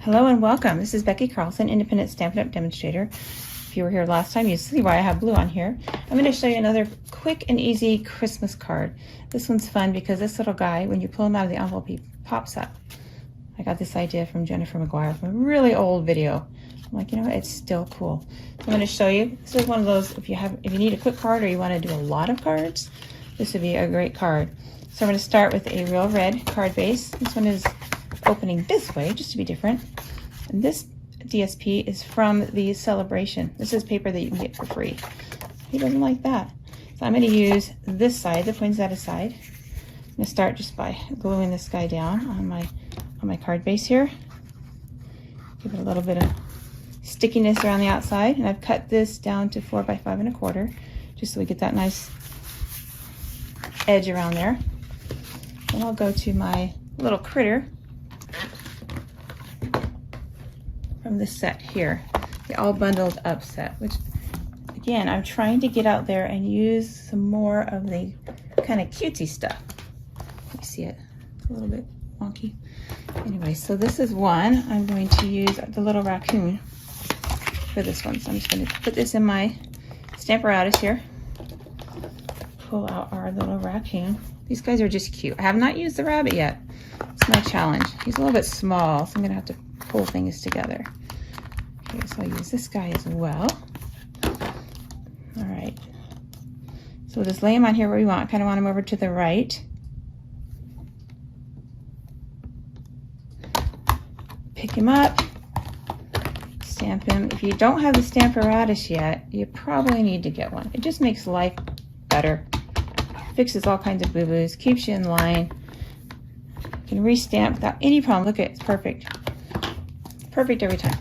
Hello and welcome. This is Becky Carlson, Independent Stampin' Up! Demonstrator. If you were here last time, you see why I have blue on here. I'm going to show you another quick and easy Christmas card. This one's fun because this little guy, when you pull him out of the envelope, he pops up. I got this idea from Jennifer McGuire from a really old video. I'm like, you know what, it's still cool. So I'm going to show you. This is one of those, if you need a quick card or you want to do a lot of cards, this would be a great card. So I'm going to start with a real red card base. This one is opening this way, just to be different. And this DSP is from the Celebration. This is paper that you can get for free. He doesn't like that. So I'm going to use this side, the poinsettia side. I'm going to start just by gluing this guy down on my card base here. Give it a little bit of stickiness around the outside. And I've cut this down to 4 by 5 1/4, just so we get that nice edge around there. Then I'll go to my little critter from this set here, the all bundled up set, which again, I'm trying to get out there and use some more of the kind of cutesy stuff. You see it, it's a little bit wonky. Anyway, so this is one. I'm going to use the little raccoon for this one. So I'm just going to put this in my Stamparatus here. Pull out our little raccoon. These guys are just cute. I have not used the rabbit yet. It's my challenge. He's a little bit small, so I'm going to have to pull things together. Okay, so I'll use this guy as well. All right. So we'll just lay him on here where we want. I kind of want him over to the right. Pick him up. Stamp him. If you don't have the Stamparatus yet, you probably need to get one. It just makes life better. Fixes all kinds of boo-boos. Keeps you in line. You can re-stamp without any problem. Look at it. It's perfect. Perfect every time.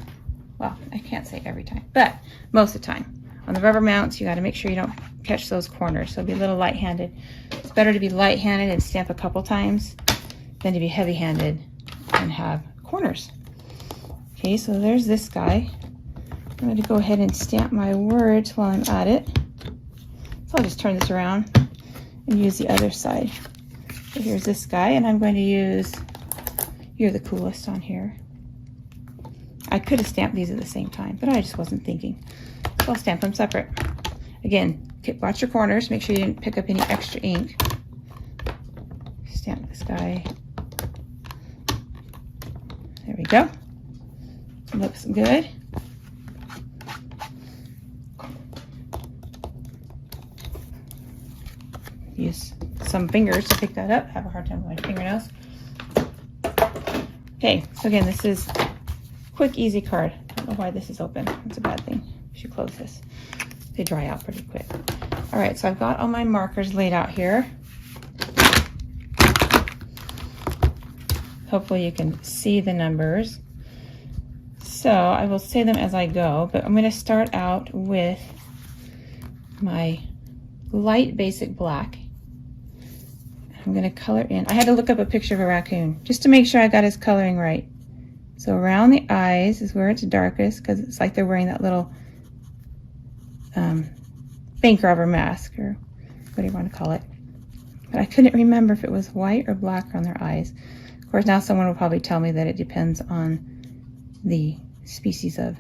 Well, I can't say every time, but most of the time. On the rubber mounts, you got to make sure you don't catch those corners. So be a little light-handed. It's better to be light-handed and stamp a couple times than to be heavy-handed and have corners. Okay, so there's this guy. I'm going to go ahead and stamp my words while I'm at it. So I'll just turn this around and use the other side. So here's this guy, and I'm going to use You're the Coolest on here. I could have stamped these at the same time, but I just wasn't thinking. So I'll stamp them separate. Again, watch your corners. Make sure you didn't pick up any extra ink. Stamp this guy. There we go. Looks good. Use some fingers to pick that up. Have a hard time with my fingernails. Okay, so again, this is quick, easy card. I don't know why this is open. It's a bad thing. You should close this. They dry out pretty quick. All right, so I've got all my markers laid out here. Hopefully you can see the numbers. So I will say them as I go, but I'm going to start out with my light basic black. I'm going to color in. I had to look up a picture of a raccoon just to make sure I got his coloring right. So around the eyes is where it's darkest because it's like they're wearing that little bank robber mask, or what do you want to call it. But I couldn't remember if it was white or black on their eyes. Of course, now someone will probably tell me that it depends on the species of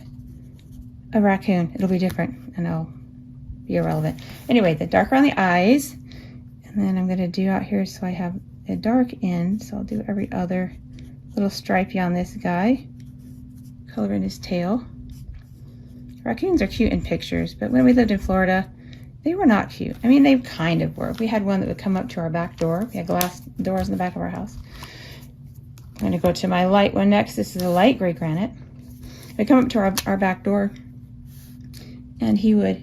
a raccoon. It'll be different and it'll be irrelevant. Anyway, the dark around the eyes, and then I'm going to do out here so I have a dark end. So I'll do every other little stripey on this guy. Color in his tail. Raccoons are cute in pictures, but when we lived in Florida, they were not cute. I mean, they kind of were. We had one that would come up to our back door. We had glass doors in the back of our house. I'm going to go to my light one next. This is a light gray granite. We'd come up to our back door, and he would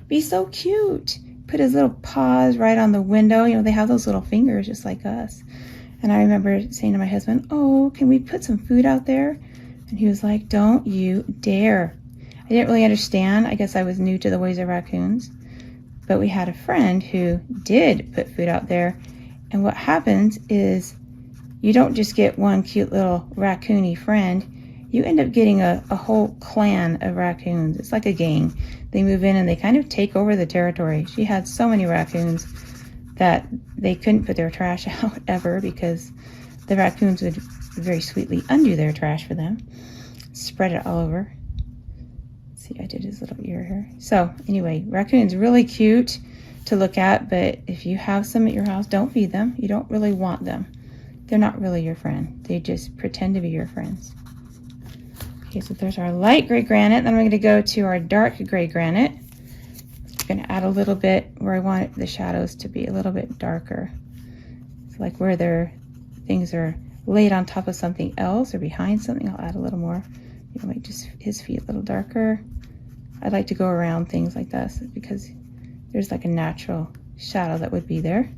be so cute. Put his little paws right on the window. You know, they have those little fingers just like us. And I remember saying to my husband, oh, can we put some food out there? And he was like, don't you dare. I didn't really understand. I guess I was new to the ways of raccoons. But we had a friend who did put food out there. And what happens is you don't just get one cute little raccoony friend. You end up getting a whole clan of raccoons. It's like a gang. They move in and they kind of take over the territory. She had so many raccoons that they couldn't put their trash out ever because the raccoons would very sweetly undo their trash for them. spread it all over. See, I did his little ear here. So anyway, Raccoon's really cute to look at, but if you have some at your house, don't feed them. You don't really want them. They're not really your friend. They just pretend to be your friends. Okay, so there's our light gray granite. Then I'm going to go to our dark gray granite. I'm going to add a little bit where I want the shadows to be a little bit darker. So like where things are laid on top of something else or behind something, I'll add a little more. You know, like just his feet a little darker. I like to go around things like this because there's like a natural shadow that would be there.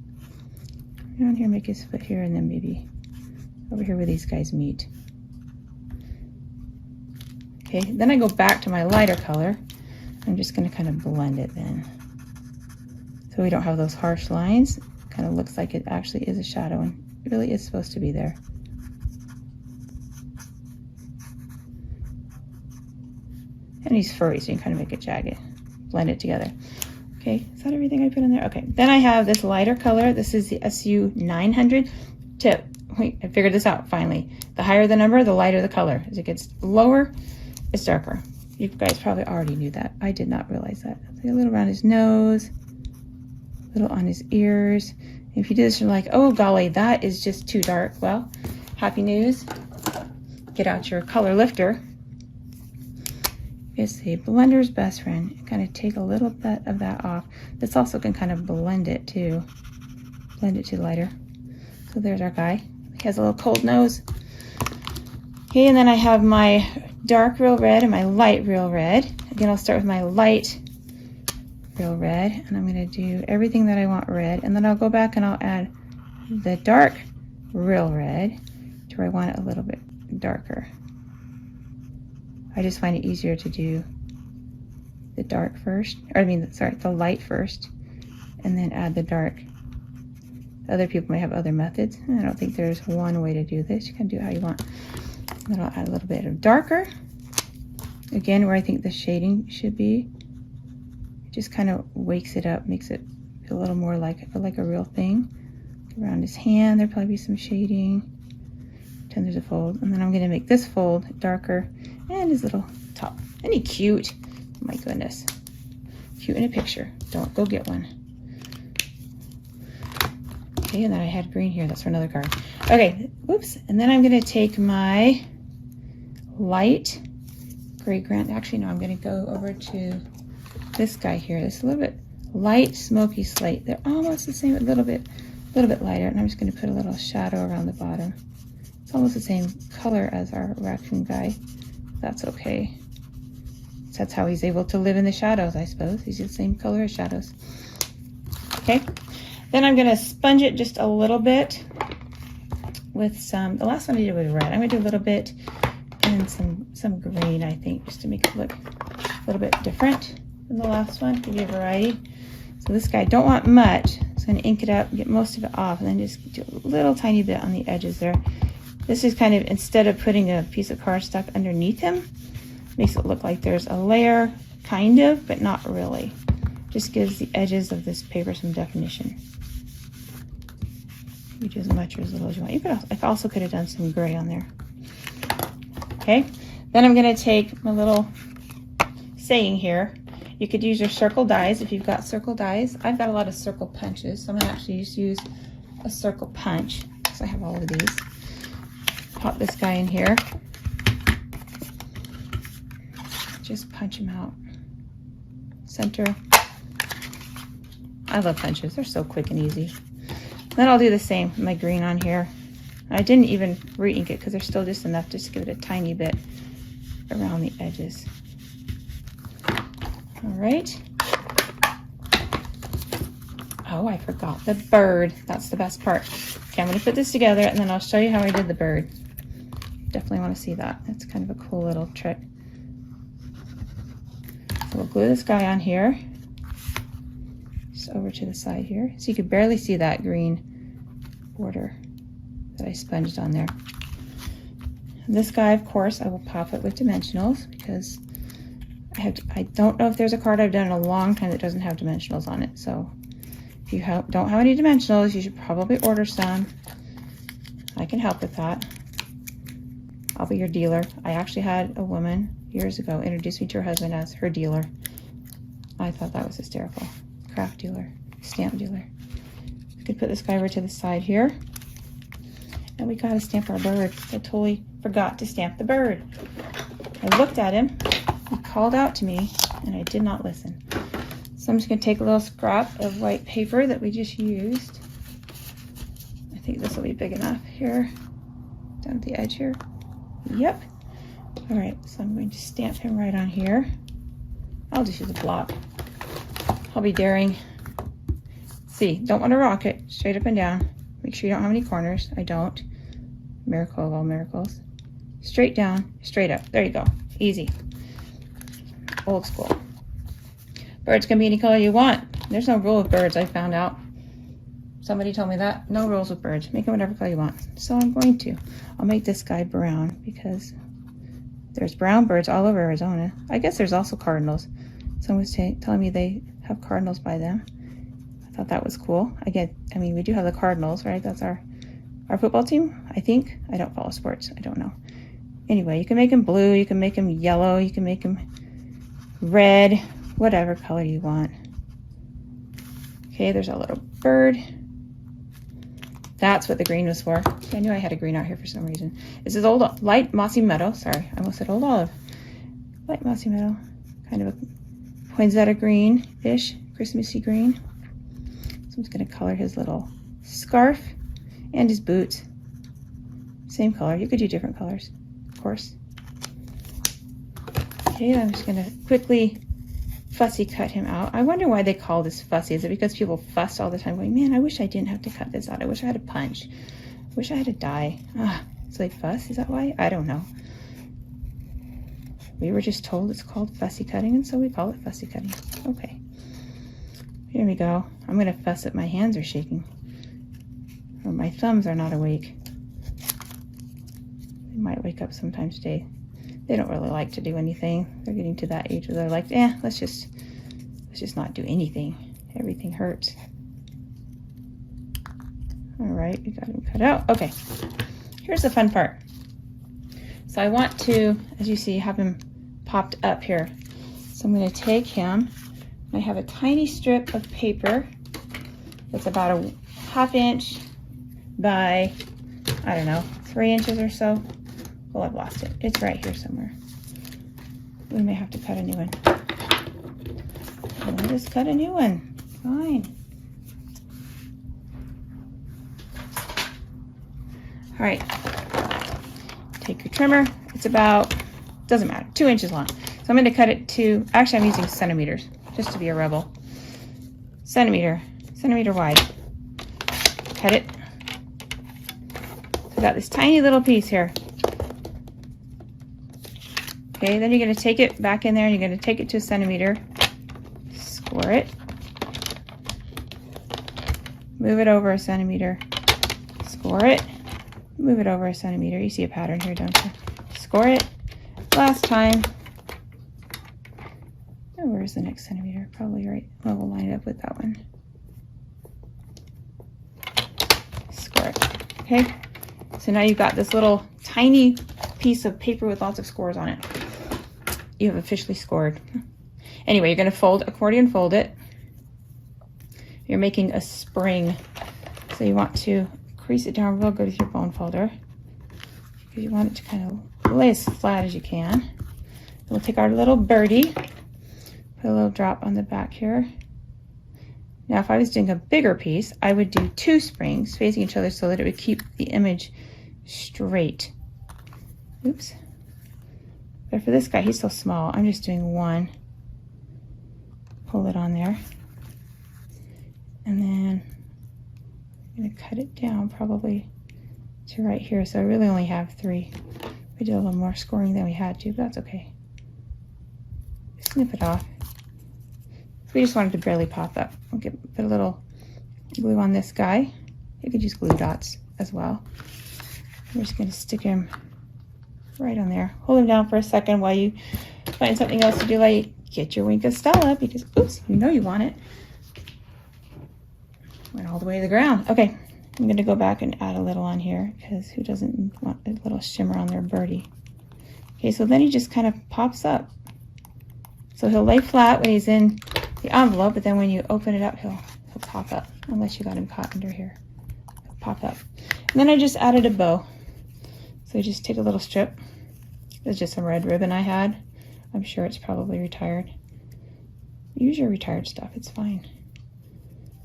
Around here, make his foot here, and then maybe over here where these guys meet. Okay, then I go back to my lighter color. I'm just going to kind of blend it then. So we don't have those harsh lines. It kind of looks like it actually is a shadow, and it really is supposed to be there. And he's furry, so you can kind of make it jagged. Blend it together. Okay, is that everything I put in there? Okay, then I have this lighter color. This is the SU 900 tip. Wait, I figured this out finally. The higher the number, the lighter the color. As it gets lower, it's darker. You guys probably already knew that. I did not realize that. A little around his nose, a little on his ears. And if you do this, you're like, oh golly, that is just too dark. Well, happy news. Get out your color lifter. It's the blender's best friend. Kind of take a little bit of that off. This also can kind of blend it too. Blend it to lighter. So there's our guy. He has a little cold nose. Okay, and then I have my dark real red and my light real red. Again, I'll start with my light real red, and I'm going to do everything that I want red, and then I'll go back and I'll add the dark real red to where I want it a little bit darker. I just find it easier to do the dark first, or the light first, and then add the dark. Other people may have other methods. I don't think there's one way to do this. You can do it how you want. And then I'll add a little bit of darker. Again, where I think the shading should be. It just kind of wakes it up, makes it feel a little more like a real thing. Around his hand, there'll probably be some shading. Pretend there's a fold. And then I'm going to make this fold darker. And his little top. Isn't he cute? Oh my goodness. Cute in a picture. Don't go get one. Okay, and then I had green here. That's for another card. Okay, whoops. And then I'm going to take my light gray granite. Actually, no, I'm going to go over to this guy here. This a little bit light smoky slate. They're almost the same, a little bit lighter. And I'm just going to put a little shadow around the bottom. It's almost the same color as our raccoon guy. That's okay. So that's how he's able to live in the shadows, I suppose. He's the same color as shadows. Okay. Then I'm going to sponge it just a little bit with some, the last one I did was red. I'm going to do a little bit and some green, I think, just to make it look a little bit different than the last one. Give you a variety. So this guy, don't want much. So I'm going to ink it up, get most of it off, and then just do a little tiny bit on the edges there. This is kind of, instead of putting a piece of cardstock underneath him, makes it look like there's a layer, kind of, but not really. Just gives the edges of this paper some definition. You do as much or as little as you want. You could also, I also could have done some gray on there. Okay, then I'm going to take my little saying here. You could use your circle dies if you've got circle dies. I've got a lot of circle punches, so I'm going to actually just use a circle punch because I have all of these. Pop this guy in here. Just punch him out. Center. I love punches. They're so quick and easy. Then I'll do the same with my green on here. I didn't even re-ink it because there's still just enough just to give it a tiny bit around the edges. All right. Oh, I forgot the bird. That's the best part. Okay, I'm going to put this together and then I'll show you how I did the bird. Definitely want to see that. That's kind of a cool little trick. So we'll glue this guy on here. Just over to the side here. So you could barely see that green border that I sponged on there. And this guy, of course, I will pop it with dimensionals because I don't know if there's a card I've done in a long time that doesn't have dimensionals on it. So if you don't have any dimensionals, you should probably order some. I can help with that. I'll be your dealer. I actually had a woman years ago introduce me to her husband as her dealer. I thought that was hysterical. Craft dealer, stamp dealer. We could put this guy over to the side here. And we gotta stamp our bird. I totally forgot to stamp the bird. I looked at him, he called out to me, and I did not listen. So I'm just gonna take a little scrap of white paper that we just used. I think this will be big enough here, down at the edge here. Yep. All right, so I'm going to stamp him right on here. I'll just use a block. I'll be daring. See, don't want to rock it, straight up and down. Make sure you don't have any corners. I don't. Miracle of all miracles. Straight down, straight up. There you go. Easy. Old school. Birds can be any color you want. There's no rule with birds, I found out. Somebody told me that. No rules with birds. Make them whatever color you want. So I'm going to. I'll make this guy brown because there's brown birds all over Arizona. I guess there's also cardinals. Someone was telling me they have cardinals by them. I thought that was cool. I mean, we do have the Cardinals, right? That's our football team, I think. I don't follow sports. I don't know. Anyway, you can make them blue. You can make them yellow. You can make them red. Whatever color you want. Okay, there's our little bird. That's what the green was for. I knew I had a green out here for some reason. This is old, light mossy meadow. Sorry, I almost said old olive. Light mossy meadow. Kind of a poinsettia green-ish, Christmassy green. So I'm just going to color his little scarf and his boots. Same color. You could do different colors, of course. Okay, I'm just going to quickly fussy cut him out. I wonder why they call this fussy. Is it because people fuss all the time going, man, I wish I didn't have to cut this out. I wish I had a punch. I wish I had a die. So they fuss? Is that why? I don't know. We were just told it's called fussy cutting, and so we call it fussy cutting. Okay. Here we go. I'm going to fuss it. My hands are shaking. Or my thumbs are not awake. They might wake up sometime today. They don't really like to do anything. They're getting to that age where they're like, let's just not do anything. Everything hurts. All right, we got him cut out. Okay, here's the fun part. So I want to, as you see, have him popped up here. So I'm going to take him. I have a tiny strip of paper that's about a 1/2 inch by, I don't know, 3 inches or so. Well, I've lost it. It's right here somewhere. We may have to cut a new one. We'll just cut a new one. Fine. All right. Take your trimmer. It's about, doesn't matter, 2 inches long. So I'm going to cut it to, actually I'm using centimeters, just to be a rebel. Centimeter wide. Cut it. So I got this tiny little piece here. Okay, then you're going to take it back in there and you're going to take it to a centimeter. Score it. Move it over a centimeter. Score it. Move it over a centimeter. You see a pattern here, don't you? Score it. Last time. Oh, where's the next centimeter? Probably right. Well, we'll line it up with that one. Score it. Okay. So now you've got this little tiny piece of paper with lots of scores on it. You have officially scored. Anyway, you're going to accordion fold it. You're making a spring. So you want to crease it down real good with your bone folder. Because you want it to kind of lay as flat as you can. Then we'll take our little birdie. Put a little drop on the back here. Now, if I was doing a bigger piece, I would do 2 springs facing each other so that it would keep the image straight. Oops. But for this guy, he's so small, I'm just doing 1. Pull it on there. And then I'm going to cut it down probably to right here. So I really only have 3. We did a little more scoring than we had to, but that's okay. Snip it off. We just wanted to barely pop up. We'll put a little glue on this guy. You could use glue dots as well. We're just going to stick him right on there. Hold him down for a second while you find something else to do, like get your wink of Stella, because, oops, you know you want it. Went all the way to the ground. Okay, I'm going to go back and add a little on here because who doesn't want a little shimmer on their birdie? Okay, so then he just kind of pops up. So he'll lay flat when he's in the envelope, but then when you open it up, he'll pop up, unless you got him caught under here. He'll pop up. And then I just added a bow. So I just take a little strip. It's just some red ribbon I had. I'm sure it's probably retired. Use your retired stuff, it's fine.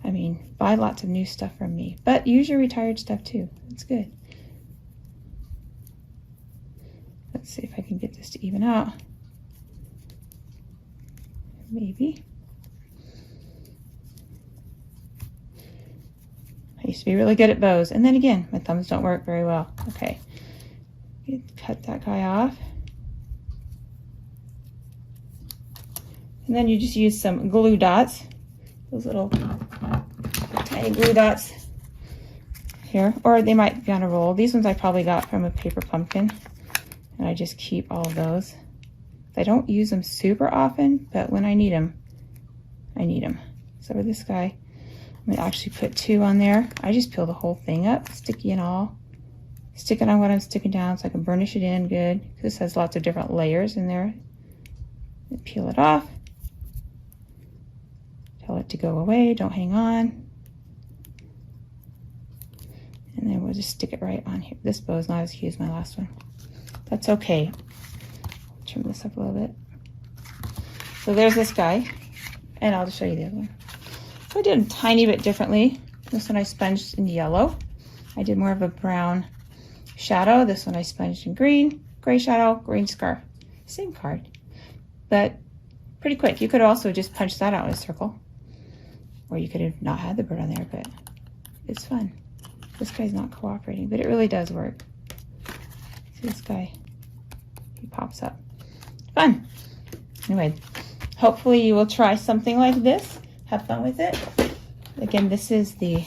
I mean, buy lots of new stuff from me, but use your retired stuff too. It's good. Let's see if I can get this to even out. Maybe. I used to be really good at bows, and then again, my thumbs don't work very well. Okay, cut that guy off. And then you just use some glue dots, those little tiny glue dots here, or they might be on a roll. These ones I probably got from a paper pumpkin, and I just keep all of those. I don't use them super often, but when I need them, I need them. So for this guy, I'm gonna actually put 2 on there. I just peel the whole thing up, sticky and all. Stick it on what I'm sticking down so I can burnish it in good. This has lots of different layers in there. And peel it off. Tell it to go away, don't hang on. And then we'll just stick it right on here. This bow is not as cute as my last one. That's okay. Trim this up a little bit. So there's this guy, and I'll just show you the other one. So I did a tiny bit differently. This one I sponged in yellow. I did more of a brown shadow. This one I sponged in green, gray shadow, green scarf. Same card, but pretty quick. You could also just punch that out in a circle, or you could have not had the bird on there, but it's fun. This guy's not cooperating, but it really does work. See this guy, he pops up. Fun. Anyway, hopefully you will try something like this. Have fun with it. Again, this is the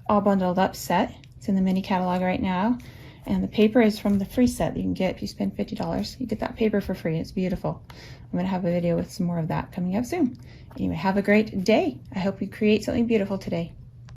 all bundled up set. It's in the mini catalog right now. And the paper is from the free set that you can get if you spend $50. You get that paper for free. It's beautiful. I'm going to have a video with some more of that coming up soon. Anyway, have a great day. I hope you create something beautiful today.